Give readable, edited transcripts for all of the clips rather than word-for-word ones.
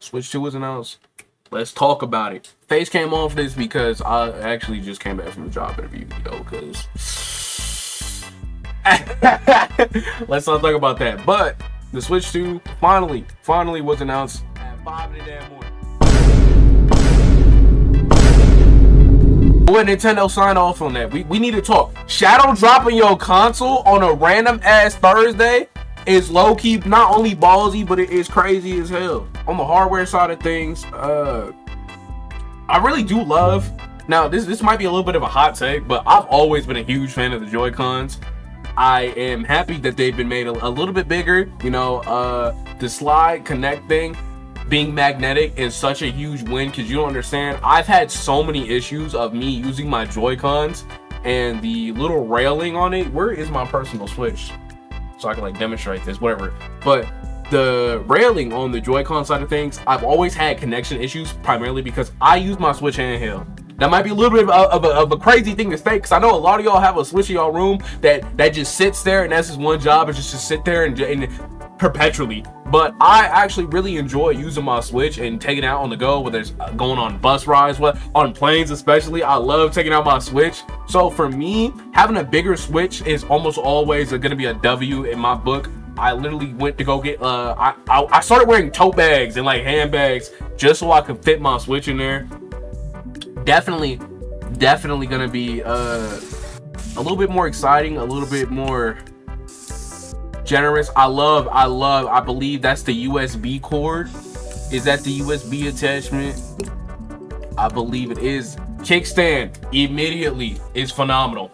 Switch 2 was announced. Let's talk about it. Face came off this because I actually just came back from a job interview, because let's not talk about that. But the Switch 2 finally was announced at 5 in the damn morning. When Nintendo signed off on that, we need to talk. Shadow dropping your console on a random ass Thursday is low-key not only ballsy, but it is crazy as hell. On the hardware side of things, I really do love, now this might be a little bit of a hot take, but I've always been a huge fan of the Joy-Cons. I am happy that they've been made a little bit bigger. You know, the slide connect thing being magnetic is such a huge win, because you don't understand, I've had so many issues of me using my Joy-Cons and the little railing on it. Where is my personal Switch so I can like demonstrate this, whatever? But the railing on the Joy-Con side of things, I've always had connection issues, primarily because I use my Switch handheld. That might be a little bit of a crazy thing to say, because I know a lot of y'all have a Switch in y'all room that just sits there, and that's his one job, is just to sit there and perpetually. But I actually really enjoy using my Switch and taking it out on the go, whether it's going on bus rides, on planes especially. I love taking out my Switch. So for me, having a bigger Switch is almost always going to be a W in my book. I literally went to go get I started wearing tote bags and like handbags just so I could fit my Switch in there. Definitely gonna be a little bit more exciting, a little bit more generous. I believe that's the USB cord. Is that the USB attachment? I believe it is. Kickstand immediately is phenomenal.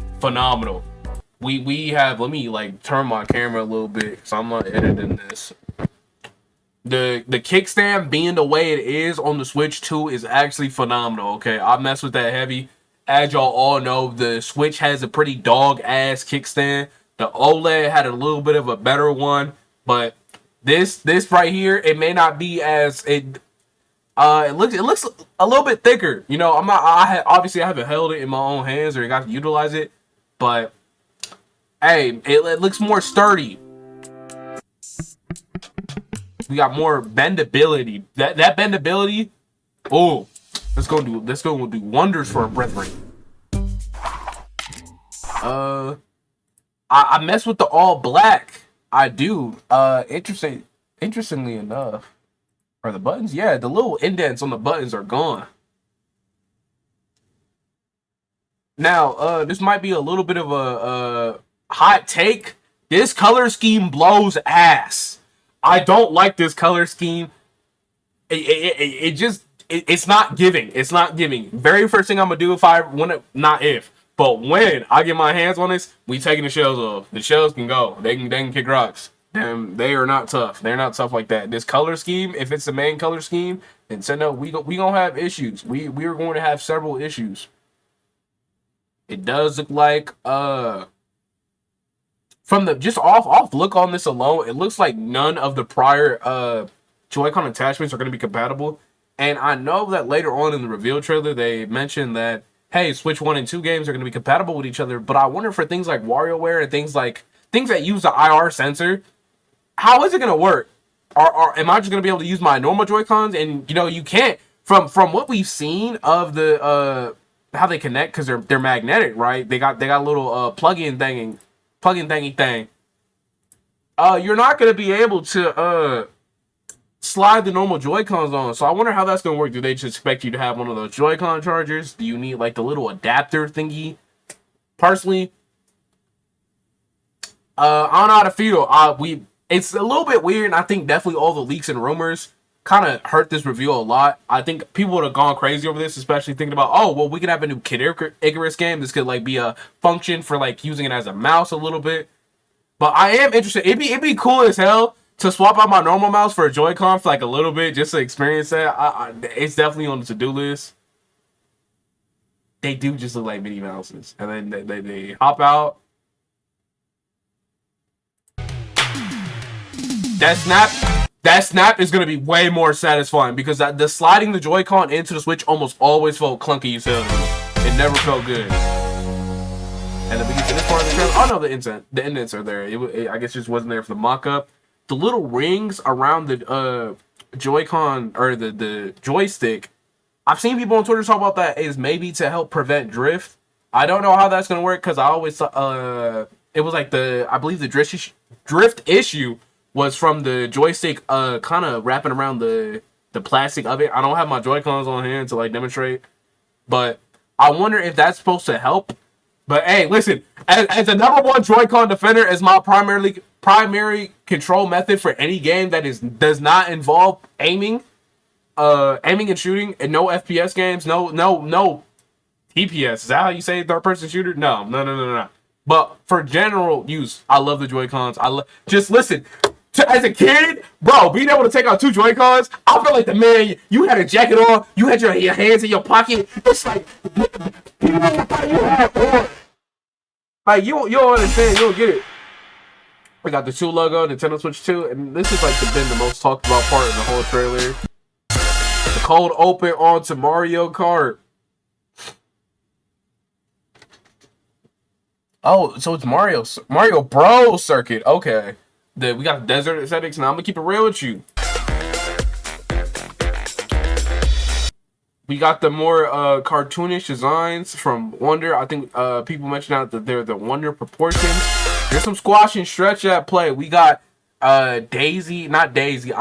We have, let me like turn my camera a little bit, so I'm not editing this. The kickstand being the way it is on the Switch 2 is actually phenomenal. Okay, I mess with that heavy. As y'all all know, the Switch has a pretty dog ass kickstand. The OLED had a little bit of a better one, but this right here, it may not be as it looks a little bit thicker. You know, obviously I haven't held it in my own hands or got to utilize it, but hey, it looks more sturdy. We got more bendability. That bendability, oh, let's go do wonders for our brethren. I mess with the all black. I do. Interestingly enough, are the buttons? Yeah, the little indents on the buttons are gone. Now, this might be a little bit of a hot take. This color scheme blows ass. I don't like this color scheme. It's not giving. It's not giving. Very first thing I'm gonna do but when I get my hands on this, we taking the shells off. The shells can go. They can kick rocks. They are not tough. They're not tough like that. This color scheme, if it's the main color scheme, then no, we gonna have issues. We are going to have several issues. It does look like from the just off look on this alone, it looks like none of the prior Joy-Con attachments are going to be compatible. And I know that later on in the reveal trailer, they mentioned that, hey, Switch 1 and 2 games are going to be compatible with each other. But I wonder, for things like WarioWare and things that use the IR sensor, how is it going to work? Am I just going to be able to use my normal Joy-Cons? And, you know, you can't. From what we've seen of the how they connect, because they're magnetic, right? They got a little plug-in thingy thing. You're not going to be able to slide the normal Joy-Cons on. So I wonder how that's going to work. Do they just expect you to have one of those Joy-Con chargers? Do you need like the little adapter thingy? Personally, I don't know how to feel. It's a little bit weird, and I think definitely all the leaks and rumors kind of hurt this review a lot. I think people would have gone crazy over this, especially thinking about, oh, well, we can have a new Kid Icarus game. This could like be a function for like using it as a mouse a little bit. But I am interested. It'd be cool as hell to swap out my normal mouse for a Joy-Con for like a little bit, just to experience that. It's definitely on the to-do list. They do just look like Minnie Mouses, and then they hop out. That snap is going to be way more satisfying, because the sliding the Joy-Con into the Switch almost always felt clunky as hell. It never felt good. And then we get to this part of the trailer. Oh no, the indents are there. I guess just wasn't there for the mock-up. The little rings around the Joy-Con or the joystick, I've seen people on Twitter talk about that is maybe to help prevent drift. I don't know how that's gonna work because I always it was like I believe the drift issue was from the joystick kind of wrapping around the plastic of it. I don't have my Joy-Cons on hand to like demonstrate, but I wonder if that's supposed to help. But hey, listen, as a number one Joy-Con defender, as my primary control method for any game that does not involve aiming and shooting, and no FPS games, no TPS. Is that how you say third person shooter? No. But for general use, I love the Joy-Cons. Just listen. As a kid, bro, being able to take out two Joy-Cons, I feel like the man. You had a jacket on, you had your hands in your pocket. It's like you have on. Like you don't understand, you don't get it. We got the 2 logo, Nintendo Switch 2, and this is like been the most talked about part in the whole trailer. The cold open onto Mario Kart. Oh, so it's Mario Bros circuit. Okay. We got the desert aesthetics. Now I'm gonna keep it real with you. We got the more cartoonish designs from Wonder. I think people mentioned out that they're the Wonder proportions. There's some squash and stretch at play. We got Daisy, not Daisy.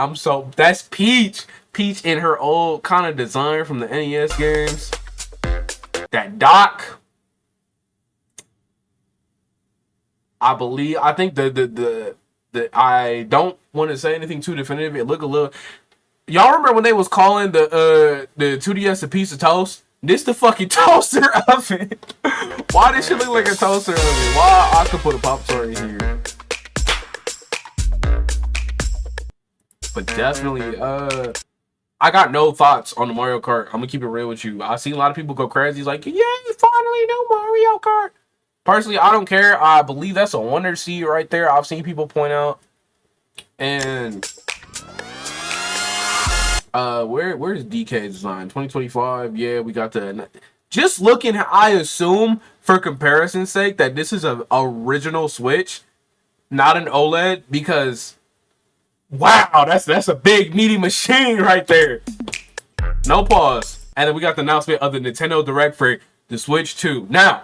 That's Peach. Peach in her old kind of design from the NES games. That Doc. I think I don't want to say anything too definitive. It look a little. Y'all remember when they was calling the 2DS a piece of toast? This the fucking toaster oven. Why this shit look like a toaster oven? Why I could put a pop star in here? But definitely, I got no thoughts on the Mario Kart. I'm gonna keep it real with you. I seen a lot of people go crazy. It's like, yeah, finally no Mario Kart. Personally, I don't care. I believe that's a Wonder seed right there. I've seen people point out. And where's DK design? 2025. Yeah, we got the. Just looking, I assume for comparison's sake that this is a original Switch, not an OLED, because wow, that's a big meaty machine right there. No pause. And then we got the announcement of the Nintendo Direct for the Switch 2. Now,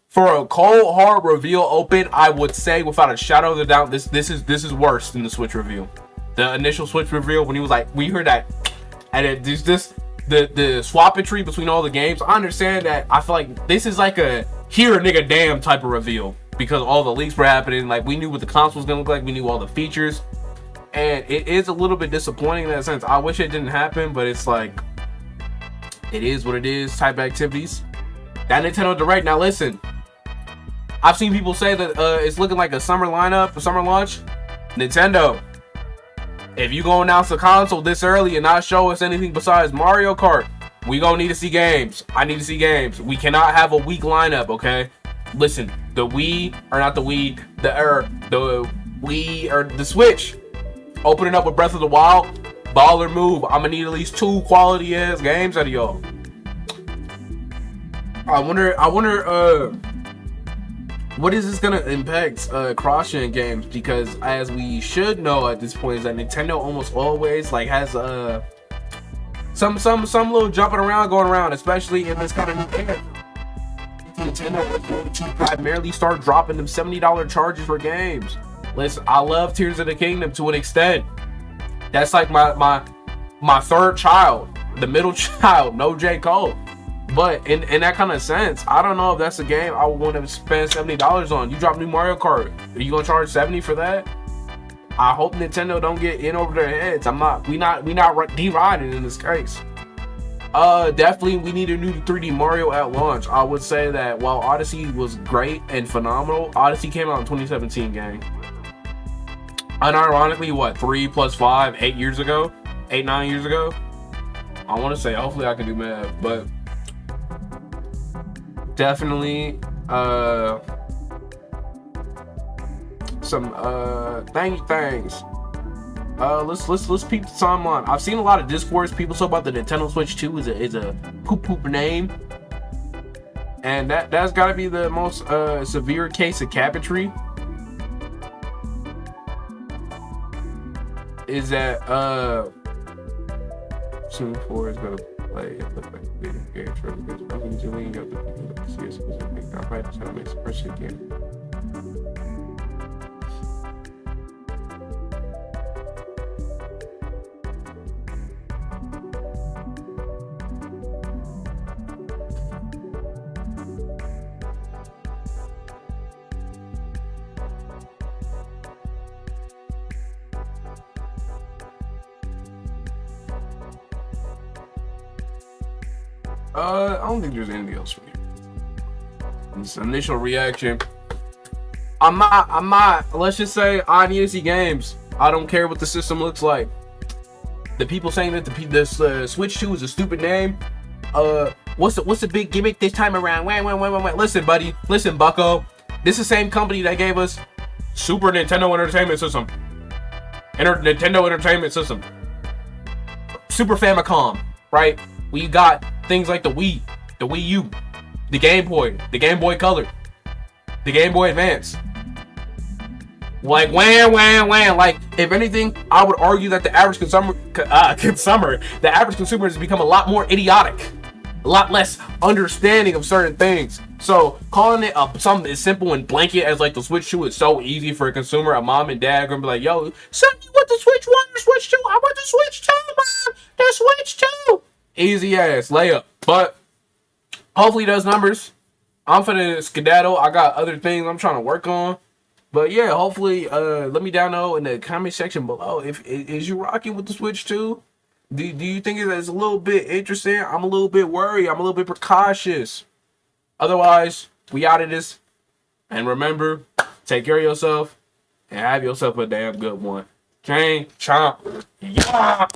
for a cold hard reveal open, I would say without a shadow of a doubt, this is worse than the Switch reveal. The initial Switch reveal when he was like, we heard that, and there's this the swapetry between all the games. I understand that. I feel like this is like a here a nigga damn type of reveal because all the leaks were happening. Like we knew what the console was gonna look like, we knew all the features, and it is a little bit disappointing in that sense. I wish it didn't happen, but it's like it is what it is type activities. That Nintendo Direct. Now listen. I've seen people say that it's looking like a summer lineup, a summer launch. Nintendo, if you gonna announce a console this early and not show us anything besides Mario Kart, we gonna need to see games. I need to see games. We cannot have a weak lineup, okay? Listen, the Wii, or not the Wii, the Wii, or the Switch, opening up with Breath of the Wild, baller move. I'm gonna need at least 2 quality ass games out of y'all. I wonder, what is this gonna impact cross-gen games? Because as we should know at this point is that Nintendo almost always like has some little jumping around going around, especially in this kind of new era. Nintendo was going to primarily start dropping them $70 charges for games. Listen, I love Tears of the Kingdom to an extent. That's like my third child, the middle child, no J. Cole. But in that kind of sense, I don't know if that's a game I would want to spend $70 on. You drop new Mario Kart, are you gonna charge $70 for that? I hope Nintendo don't get in over their heads. We not deriding in this case. Definitely we need a new 3D Mario at launch. I would say that while Odyssey was great and phenomenal, Odyssey came out in 2017, gang. Unironically, what, 3 + 5, 8 years ago? 8, 9 years ago? I want to say, hopefully I can do math, but definitely some things. Let's peep the timeline. I've seen a lot of discourse. People talk about the Nintendo Switch 2 is a poop name, and that's got to be the most severe case of cabinetry. Is that Soon 4 is gonna play. It looks like a video game for because I'm usually got the see a specific. I might just have to make some person again. I don't think there's anything else from here. This initial reaction. I'm not. Let's just say on easy games. I don't care what the system looks like. The people saying that this Switch 2 is a stupid name. What's the big gimmick this time around? Wait. Listen, buddy. Listen, Bucko. This is the same company that gave us Super Nintendo Entertainment System. Nintendo Entertainment System. Super Famicom, right? We got things like the Wii U, the Game Boy Color, the Game Boy Advance. Like wham. Like if anything, I would argue that the average consumer has become a lot more idiotic, a lot less understanding of certain things. So calling it something as simple and blanket as like the Switch 2 is so easy for a consumer. A mom and dad are gonna be like, "Yo, son, you want the Switch 1 or Switch 2? I want the Switch 2, mom. The Switch 2." Easy ass layup, but hopefully those numbers. I'm finna skedaddle. I got other things I'm trying to work on, but yeah, hopefully, let me down know in the comment section below if is you rocking with the Switch 2. Do you think it's a little bit interesting? I'm a little bit worried. I'm a little bit precautious. Otherwise, we out of this. And remember, take care of yourself and have yourself a damn good one. Chain, chomp, yeah.